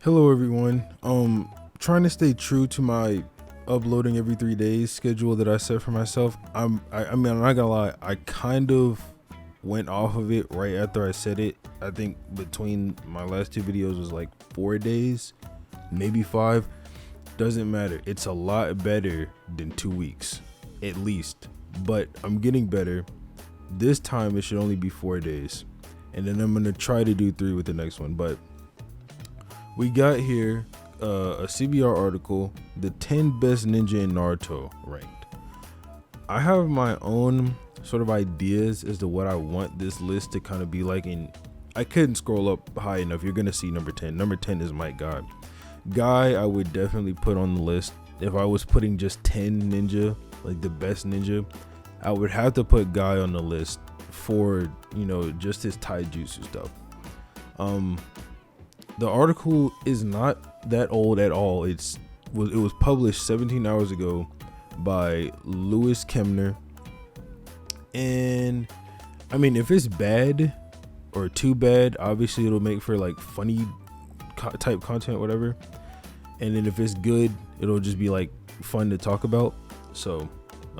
Hello everyone. Trying to stay true to my uploading every 3 days schedule that I set for myself. I mean, I'm not gonna lie, I kind of went off of it right after I said it. I think between my last two videos was like 4 days, maybe 5. Doesn't matter. It's a lot better than 2 weeks, at least. But I'm getting better. This time it should only be 4 days. And then I'm gonna try to do 3 with the next one. But we got here a CBR article, the 10 best ninja in Naruto ranked. I have my own sort of ideas as to what I want this list to kind of be like, and I couldn't scroll up high enough. You're gonna see number 10. Number 10 is my guy. I would definitely put on the list. If I was putting just 10 ninja, like the best ninja, I would have to put Guy on the list for, just his taijutsu stuff. The article is not that old at all. It was published 17 hours ago by Louis Kemner. And I mean, if it's bad or too bad, obviously it'll make for like funny type content, whatever. And then if it's good, it'll just be like fun to talk about. So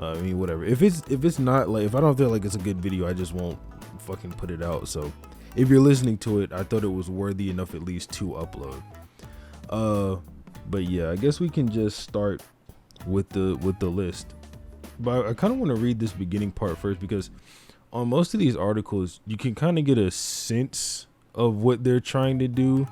I mean, whatever. If it's not, like, if I don't feel like it's a good video, I just won't fucking put it out. So if you're listening to it, I thought it was worthy enough at least to upload. But yeah, I guess we can just start with the list. But I kind of want to read this beginning part first, because on most of these articles, you can kind of get a sense of what they're trying to do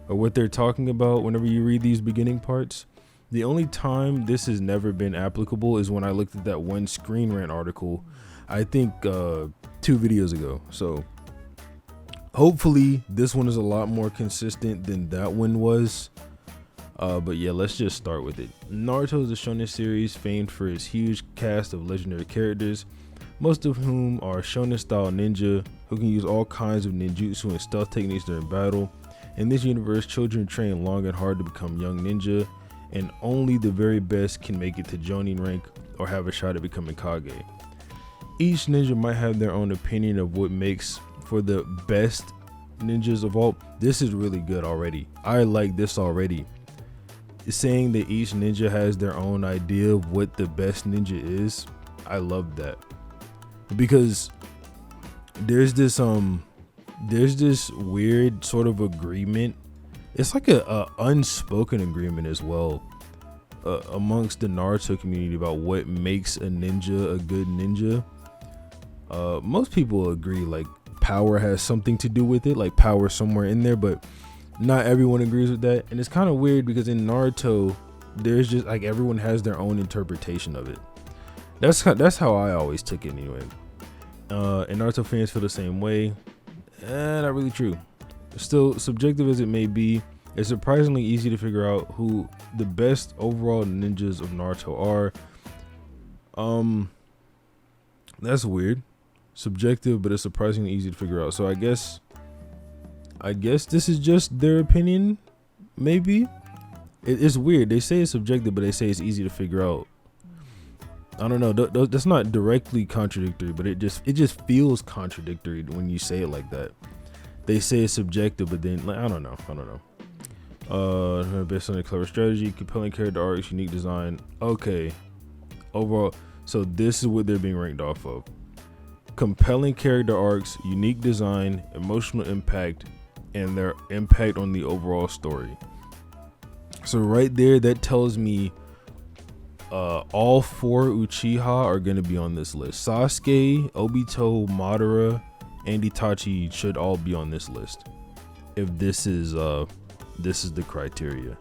or what they're talking about whenever you read these beginning parts. The only time this has never been applicable is when I looked at that one Screen Rant article, I think 2 videos ago. So hopefully this one is a lot more consistent than that one was. But yeah, let's just start with it. Naruto is a shonen series famed for its huge cast of legendary characters, most of whom are shonen style ninja who can use all kinds of ninjutsu and stealth techniques during battle. In this universe, children train long and hard to become young ninja, and only the very best can make it to Jonin rank or have a shot at becoming Kage. Each ninja might have their own opinion of what makes for the best ninjas of all. This is really good already. I like this already. Saying that each ninja has their own idea of what the best ninja is, I love that, because there's this weird sort of agreement. It's like a unspoken agreement as well amongst the Naruto community about what makes a ninja a good ninja. Most people agree like power has something to do with it, like power somewhere in there, but not everyone agrees with that. And it's kind of weird because in Naruto, there's just like everyone has their own interpretation of it. That's how I always took it anyway. And Naruto fans feel the same way. Not really true. Still, subjective as it may be, it's surprisingly easy to figure out who the best overall ninjas of Naruto are. That's weird. Subjective, but it's surprisingly easy to figure out. So I guess this is just their opinion. Maybe it's weird. They say it's subjective, but they say it's easy to figure out. I don't know. That's not directly contradictory, but it just feels contradictory when you say it like that. They say it's subjective, but then like, I don't know. Based on a clever strategy, compelling character arcs, unique design. Okay, overall, so this is what they're being ranked off of: compelling character arcs, unique design, emotional impact, and their impact on the overall story. So right there, that tells me all 4 Uchiha are going to be on this list. Sasuke, Obito, Madara, and Itachi should all be on this list if this is the criteria.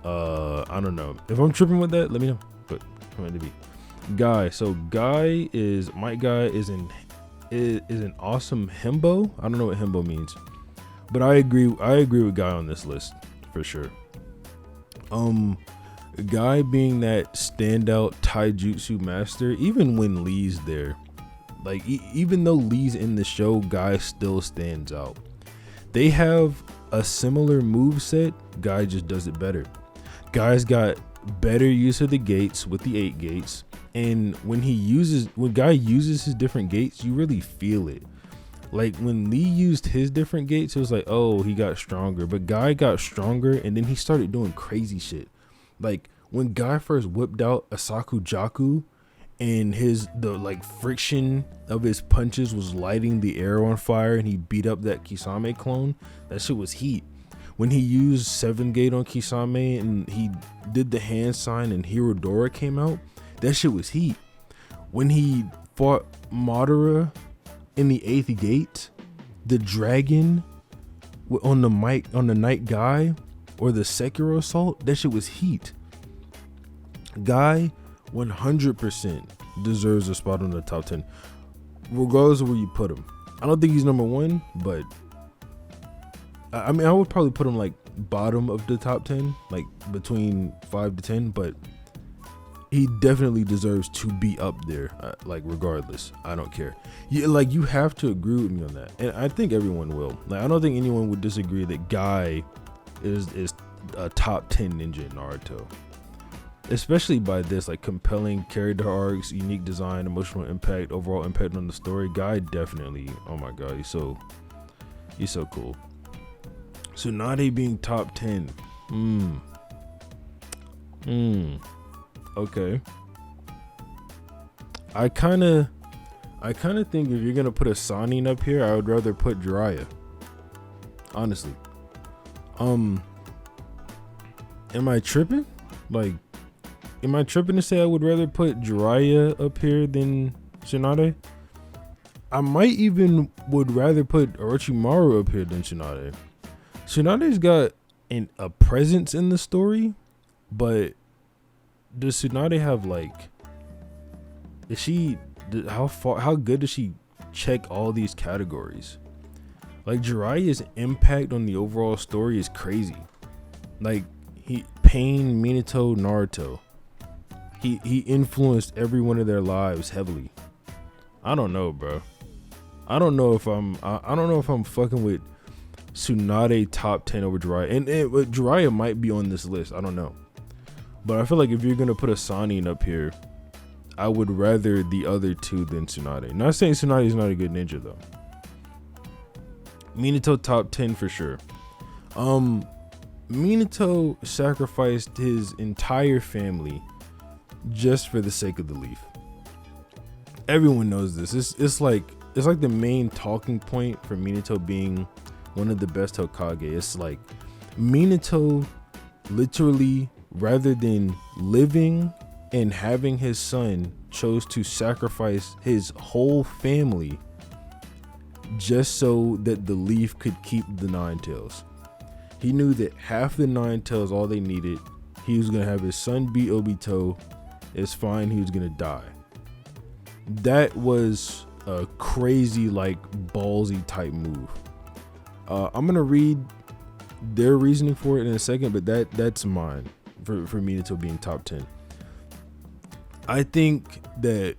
I don't know if I'm tripping with that. Let me know. But I'm going to be Guy. So Guy is an awesome himbo. I don't know what himbo means, but I agree with Guy on this list for sure. Guy being that standout taijutsu master, even when Lee's there, like even though Lee's in the show, Guy still stands out. They have a similar move set. Guy just does it better. Guy's got better use of the gates with the 8 gates, and when Guy uses his different gates, you really feel it. Like when Lee used his different gates, it was like, oh, he got stronger. But Guy got stronger, and then he started doing crazy shit. Like when Guy first whipped out Asaku Jaku, and the like friction of his punches was lighting the air on fire, and he beat up that Kisame clone. That shit was heat. When he used 7 Gate on Kisame and he did the hand sign and Hirodora came out, that shit was heat. When he fought Madara in the 8th Gate, the dragon on the Night Guy, or the Sekiro assault, that shit was heat. Guy 100% deserves a spot on the top 10, regardless of where you put him. I don't think he's number 1, but I mean, I would probably put him like bottom of the top 10, like between 5 to 10, but he definitely deserves to be up there. Like regardless, I don't care. You have to agree with me on that, and I think everyone will. Like, I don't think anyone would disagree that Guy is a top 10 ninja in Naruto, especially by this like compelling character arcs, unique design, emotional impact, overall impact on the story. Guy definitely, oh my god, he's so cool. Tsunade being top 10. Okay. I kind of think if you're gonna put a Sanin up here, I would rather put Jiraiya. Honestly. Am I tripping? Like, am I tripping to say I would rather put Jiraiya up here than Tsunade? I might even would rather put Orochimaru up here than Tsunade. Tsunade's got a presence in the story, but does Tsunade have like, how good does she check all these categories? Like Jiraiya's impact on the overall story is crazy. Like Pain, Minato, Naruto. He influenced every one of their lives heavily. I don't know, bro. I don't know if I'm fucking with Tsunade top 10 over Jiraiya, and Jiraiya might be on this list. I don't know, but I feel like if you're gonna put a Sanin up here, I would rather the other two than Tsunade. Not saying Tsunade is not a good ninja though. Minato top 10 for sure. Minato sacrificed his entire family just for the sake of the leaf. Everyone knows this. It's like the main talking point for Minato being one of the best Hokage. It's like Minato literally, rather than living and having his son, chose to sacrifice his whole family just so that the leaf could keep the 9 tails. He knew that half the 9 tails, all they needed, he was gonna have his son beat Obito. It's fine, he was gonna die. That was a crazy, like, ballsy type move. I'm gonna read their reasoning for it in a second, but that's mine for Minato being top 10. I think that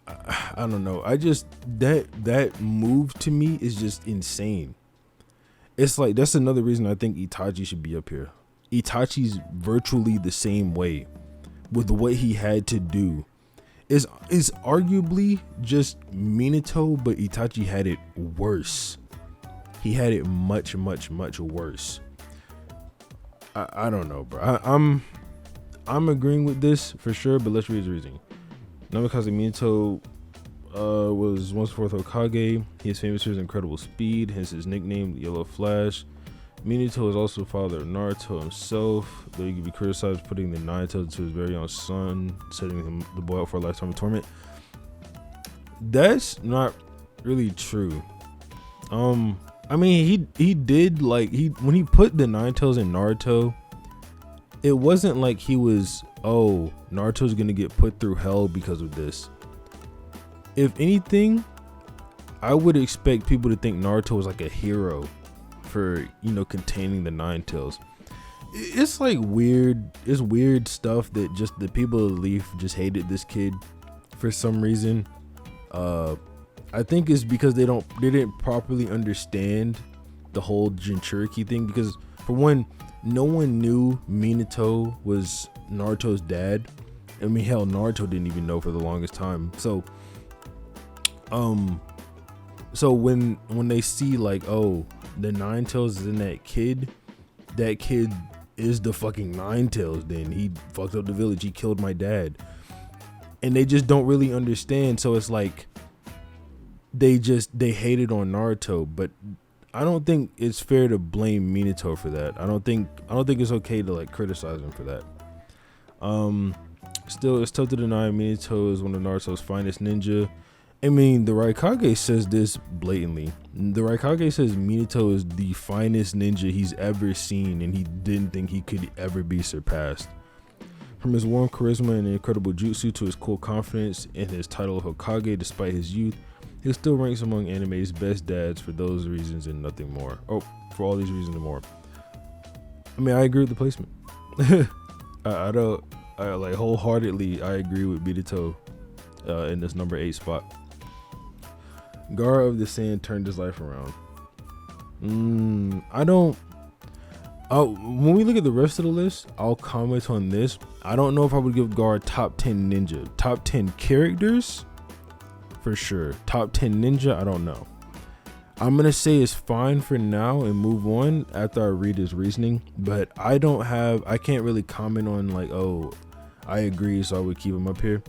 I don't know. I just that move to me is just insane. It's like that's another reason I think Itachi should be up here. Itachi's virtually the same way with what he had to do. Is arguably just Minato, but Itachi had it worse. He had it much worse. I don't know, bro. I'm agreeing with this for sure, but let's read his reasoning. Namikaze Minato was once fourth Hokage. He is famous for his incredible speed, hence his nickname, the Yellow Flash. Minato is also the father of Naruto himself, though he could be criticized for putting the 9 tails to his very own son, setting the boy up for a lifetime of torment. That's not really true. I mean, he did, like, when he put the 9 tails in Naruto, it wasn't like he was, oh, Naruto's gonna get put through hell because of this. If anything, I would expect people to think Naruto was like a hero for, containing the 9 tails. It's like weird stuff that just the people of the Leaf just hated this kid for some reason. I think it's because they didn't properly understand the whole Jinchuriki thing, because for one, no one knew Minato was Naruto's dad. I mean, hell, Naruto didn't even know for the longest time. So So when they see like, oh, the Nine Tails is in that kid is the fucking Nine Tails. Then he fucked up the village. He killed my dad, and they just don't really understand. So it's like they hated on Naruto, but I don't think it's fair to blame Minato for that. I don't think it's okay to like criticize him for that. Still, it's tough to deny Minato is one of Naruto's finest ninja. I mean, the Raikage says this blatantly. The Raikage says Minato is the finest ninja he's ever seen, and he didn't think he could ever be surpassed. From his warm charisma and incredible jutsu to his cool confidence in his title of Hokage despite his youth, he still ranks among anime's best dads for those reasons and nothing more. Oh, for all these reasons and more. I mean, I agree with the placement. I like wholeheartedly, I agree with Minato in this number 8 spot. Gaara of the Sand turned his life around. When we look at the rest of the list, I'll comment on this. I don't know if I would give Gaara top 10 ninja. Top 10 characters, for sure. Top 10 ninja, I don't know. I'm going to say it's fine for now and move on after I read his reasoning. But I can't really comment on like, oh, I agree, so I would keep him up here.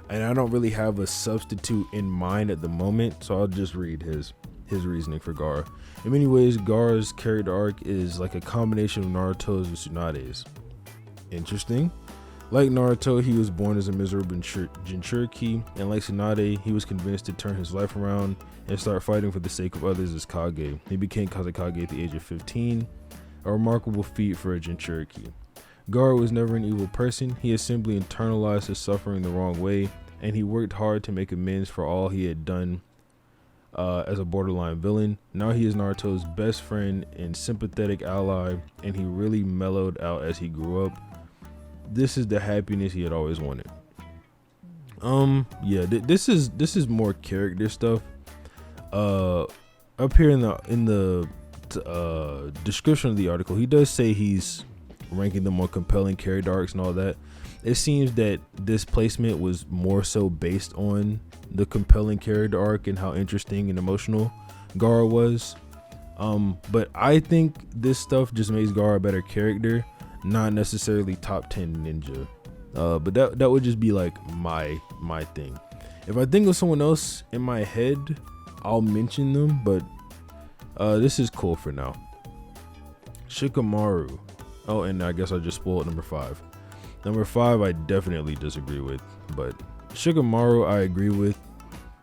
And I don't really have a substitute in mind at the moment, so I'll just read his reasoning for Gaara. In many ways, Gaara's character arc is like a combination of Naruto's and Tsunade's. Interesting. Like Naruto, he was born as a miserable Jinchuriki, and like Tsunade, he was convinced to turn his life around and start fighting for the sake of others as Kage. He became Kazekage at the age of 15, a remarkable feat for a Jinchuriki. Gaara was never an evil person. He had simply internalized his suffering the wrong way, and he worked hard to make amends for all he had done as a borderline villain. Now he is Naruto's best friend and sympathetic ally, and he really mellowed out as he grew up. This is the happiness he had always wanted. This is more character stuff. Up here in the description of the article, he does say he's ranking them on compelling character arcs and all that. It seems that this placement was more so based on the compelling character arc and how interesting and emotional Gaara was. But I think this stuff just makes Gaara a better character, not necessarily top 10 ninja. But that would just be like my thing. If I think of someone else in my head, I'll mention them, but this is cool for now. Shikamaru. Oh, and I guess I just spoiled number 5. Number 5 I definitely disagree with, but Shikamaru I agree with.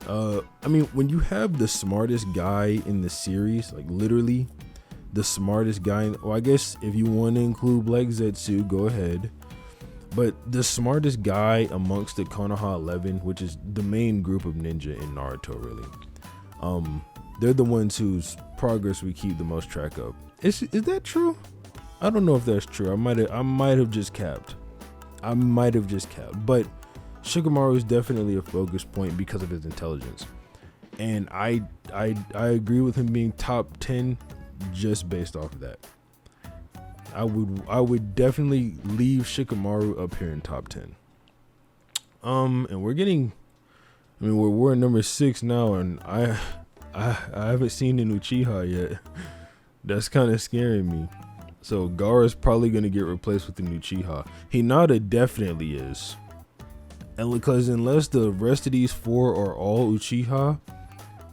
I mean, when you have the smartest guy in the series, like literally the smartest guy, well, I guess if you want to include Black Zetsu, go ahead. But the smartest guy amongst the Konoha 11, which is the main group of ninja in Naruto, really. They're the ones whose progress we keep the most track of. Is that true? I don't know if that's true. I might have just capped. But Shikamaru is definitely a focus point because of his intelligence, and I agree with him being top 10 just based off of that. I would definitely leave Shikamaru up here in top 10. And we're in number 6 now, and I haven't seen an Uchiha yet. That's kind of scaring me. So Gaara's probably gonna get replaced with an Uchiha. Hinata definitely is. And because unless the rest of these 4 are all Uchiha,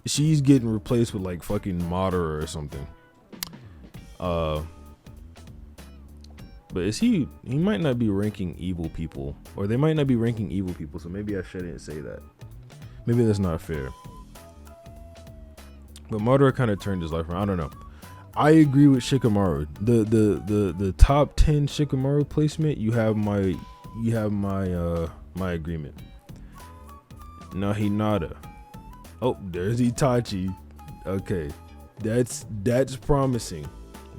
she's getting replaced with like fucking Madara or something. But is he might not be ranking evil people, or they might not be ranking evil people, so maybe I shouldn't say that. Maybe that's not fair. But Madara kind of turned his life around. I don't know. I agree with Shikamaru. The top 10 Shikamaru placement, you have my agreement. Now Hinata. Oh, there's Itachi. Okay. That's promising.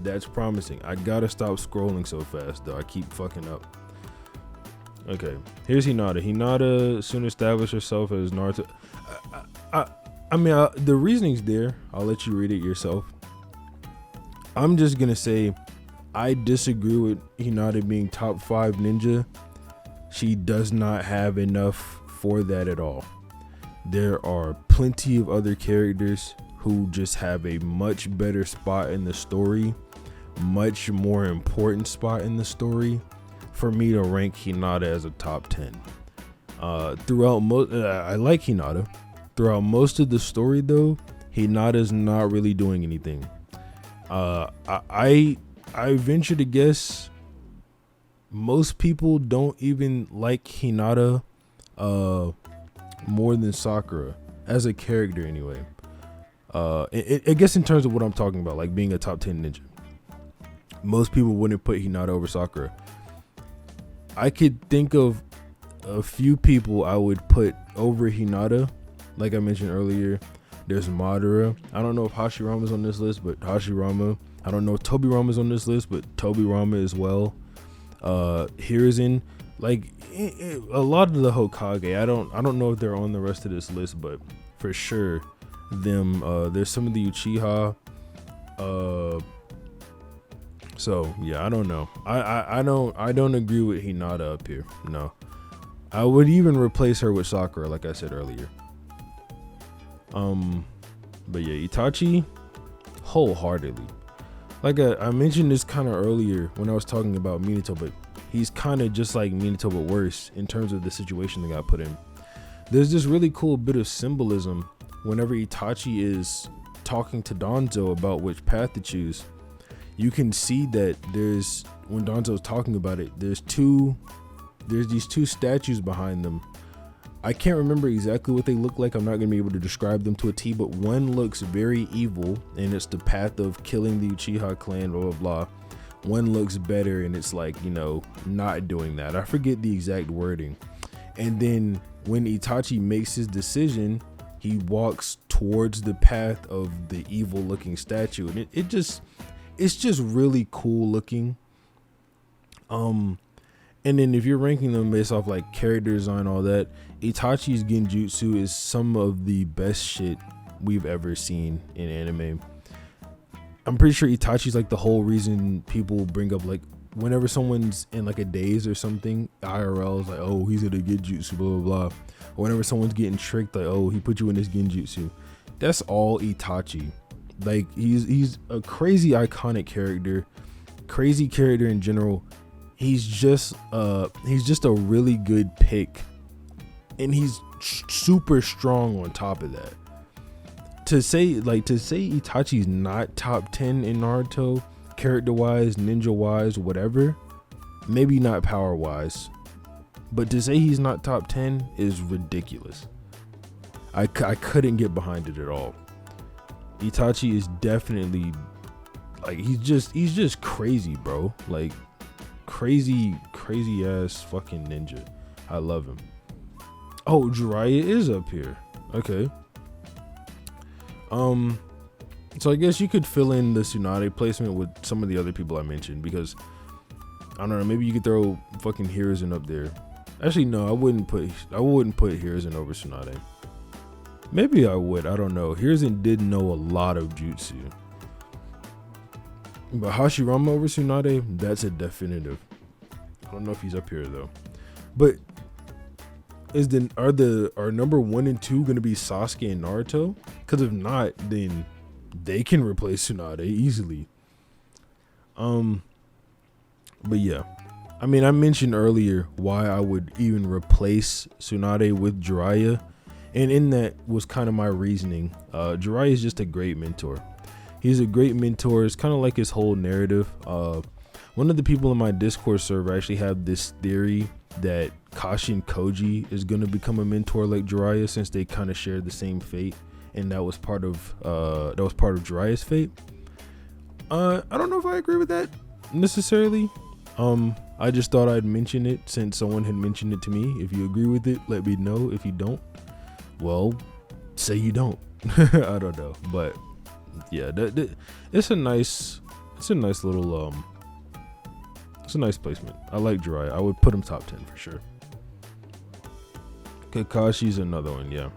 That's promising. I gotta stop scrolling so fast though. I keep fucking up. Okay. Here's Hinata. Hinata soon established herself as Naruto. I mean, the reasoning's there. I'll let you read it yourself. I'm just gonna say I disagree with Hinata being top 5 ninja. She does not have enough for that at all. There are plenty of other characters who just have a much better spot in the story, much more important spot in the story for me to rank Hinata as a top 10. I like Hinata. Throughout most of the story though, Hinata's not really doing anything. I venture to guess most people don't even like Hinata more than Sakura as a character anyway. I guess in terms of what I'm talking about, like being a top 10 ninja, most people wouldn't put Hinata over Sakura. I could think of a few people I would put over Hinata. Like I mentioned earlier, there's Madara. I don't know if Hashirama's on this list, but Hashirama. I don't know if Tobirama's on this list, but Tobirama as well. Hiruzen, like a lot of the Hokage. I don't know if they're on the rest of this list, but for sure them. There's some of the Uchiha. So yeah, I don't know. I don't agree with Hinata up here. No, I would even replace her with Sakura, like I said earlier. But yeah, Itachi, wholeheartedly. Like I mentioned this kind of earlier when I was talking about Minato, but he's kind of just like Minato but worse in terms of the situation they got put in. There's this really cool bit of symbolism whenever Itachi is talking to Danzo about which path to choose. You can see that when Danzo's talking about it, there's these two statues behind them. I can't remember exactly what they look like. I'm not going to be able to describe them to a T, but one looks very evil, and it's the path of killing the Uchiha clan, blah, blah, blah. One looks better, and it's like, not doing that. I forget the exact wording. And then when Itachi makes his decision, he walks towards the path of the evil looking statue. And it's just really cool looking. And then if you're ranking them based off like character design, all that, Itachi's Genjutsu is some of the best shit we've ever seen in anime. I'm pretty sure Itachi's like the whole reason people bring up, like, whenever someone's in like a daze or something, IRL is like, oh, he's in a Genjutsu, blah, blah, blah. Or whenever someone's getting tricked, like, oh, he put you in this Genjutsu. That's all Itachi. Like, he's a crazy iconic character, crazy character in general. He's just a really good pick, and he's super strong on top of that. To say Itachi's not top 10 in Naruto, character wise, ninja wise, whatever, maybe not power wise, but to say he's not top 10 is ridiculous. I couldn't get behind it at all. Itachi is definitely, like, he's just crazy, bro. Like, crazy ass fucking ninja. I love him. Oh, Jiraiya is up here. Okay. So I guess you could fill in the Tsunade placement with some of the other people I mentioned, because I don't know, maybe you could throw fucking Hiruzen up there. Actually, no, I wouldn't put Hiruzen over Tsunade. Maybe I would. I don't know. Hiruzen did know a lot of jutsu. But Hashirama over Tsunade, that's a definitive. I don't know if he's up here though. But are number 1 and 2 gonna be Sasuke and Naruto? Because if not, then they can replace Tsunade easily. But yeah, I mean, I mentioned earlier why I would even replace Tsunade with Jiraiya, and in that was kind of my reasoning. Jiraiya is just a great mentor. He's a great mentor. It's kind of like his whole narrative. One of the people in my Discord server actually have this theory that Kashi and Koji is going to become a mentor like Jiraiya, since they kind of shared the same fate, and that was part of Jiraiya's fate. I don't know if I agree with that necessarily. I just thought I'd mention it since someone had mentioned it to me. If you agree with it, let me know. If you don't, well, say you don't. I don't know, but yeah, it's a nice little it's a nice placement. I like Jiraiya. I would put him top 10 for sure. Kakashi's another one, yeah.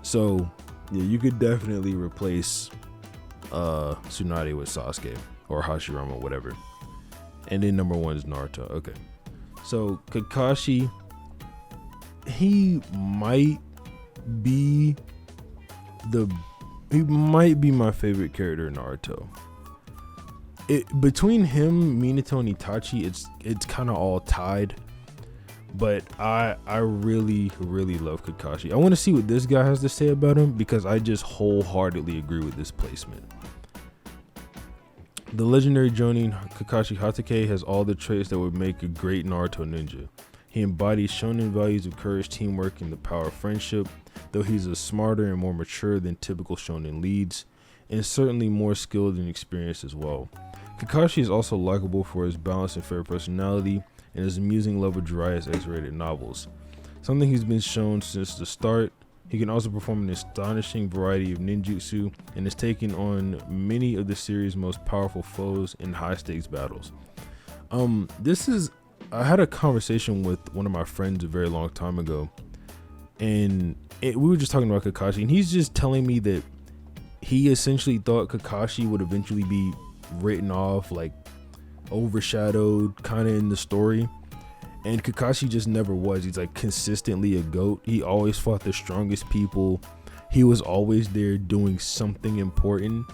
So yeah, you could definitely replace Tsunade with Sasuke or Hashirama, whatever. And then number 1 is Naruto. Okay, so Kakashi, he might be he might be my favorite character in Naruto. Between him, Minato, and Itachi, it's kind of all tied. But I really love Kakashi. I want to see what this guy has to say about him, because I just wholeheartedly agree with this placement. The legendary Jonin Kakashi Hatake has all the traits that would make a great Naruto ninja. He embodies shonen values of courage, teamwork, and the power of friendship, though he's a smarter and more mature than typical shonen leads, and certainly more skilled and experienced as well. Kakashi is also likable for his balanced and fair personality and his amusing love of Jiraiya's X-rated novels, something he's been shown since the start. He can also perform an astonishing variety of ninjutsu and has taken on many of the series' most powerful foes in high-stakes battles. I had a conversation with one of my friends a very long time ago, and we were just talking about Kakashi, and he's just telling me that he essentially thought Kakashi would eventually be written off, like overshadowed kind of in the story, and Kakashi just never was. He's like consistently a GOAT. He always fought the strongest people. He was always there doing something important,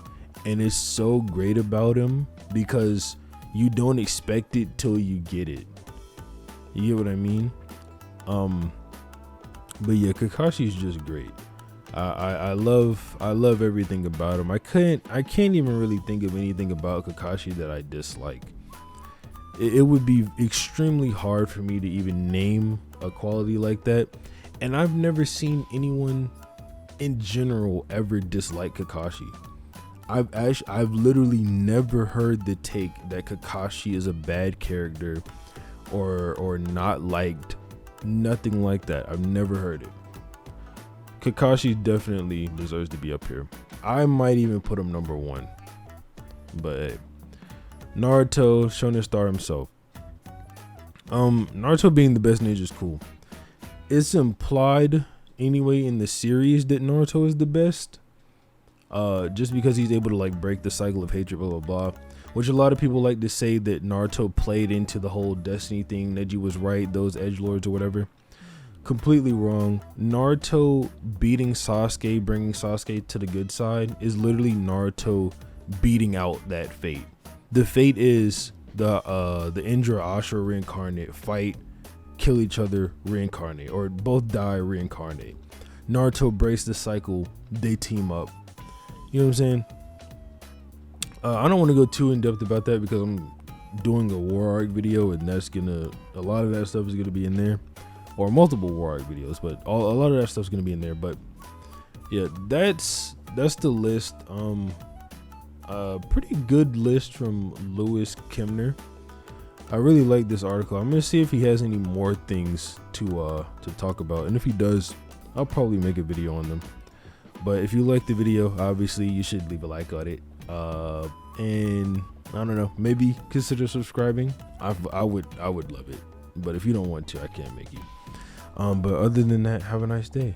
and it's so great about him because you don't expect it till you get it. You get what I mean? But yeah, Kakashi's just great. I love everything about him. I can't even really think of anything about Kakashi that I dislike. It would be extremely hard for me to even name a quality like that, and I've never seen anyone in general ever dislike Kakashi. I've literally never heard the take that Kakashi is a bad character or not liked. Nothing like that. I've never heard it. Kakashi definitely deserves to be up here. I might even put him number 1. But hey, Naruto, Shonen Star himself. Naruto being the best ninja is cool. It's implied anyway in the series that Naruto is the best. Just because he's able to like break the cycle of hatred, blah blah blah. Which a lot of people like to say that Naruto played into the whole destiny thing. Neji was right, those edgelords or whatever. Completely wrong. Naruto beating Sasuke, bringing Sasuke to the good side, is literally Naruto beating out that fate. The fate is the Indra Ashura reincarnate, fight, kill each other, reincarnate, or both die, reincarnate. Naruto breaks the cycle, they team up. You know what I'm saying? I don't want to go too in depth about that because I'm doing a war arc video, and a lot of that stuff is gonna be in there, or multiple war arc videos, but a lot of that stuff's gonna be in there. But yeah, that's the list. Pretty good list from Lewis Kemner. I really like this article. I'm gonna see if he has any more things to talk about, and if he does, I'll probably make a video on them. But if you like the video, obviously you should leave a like on it. And I don't know, maybe consider subscribing. I would love it. But if you don't want to, I can't make you. But other than that, have a nice day.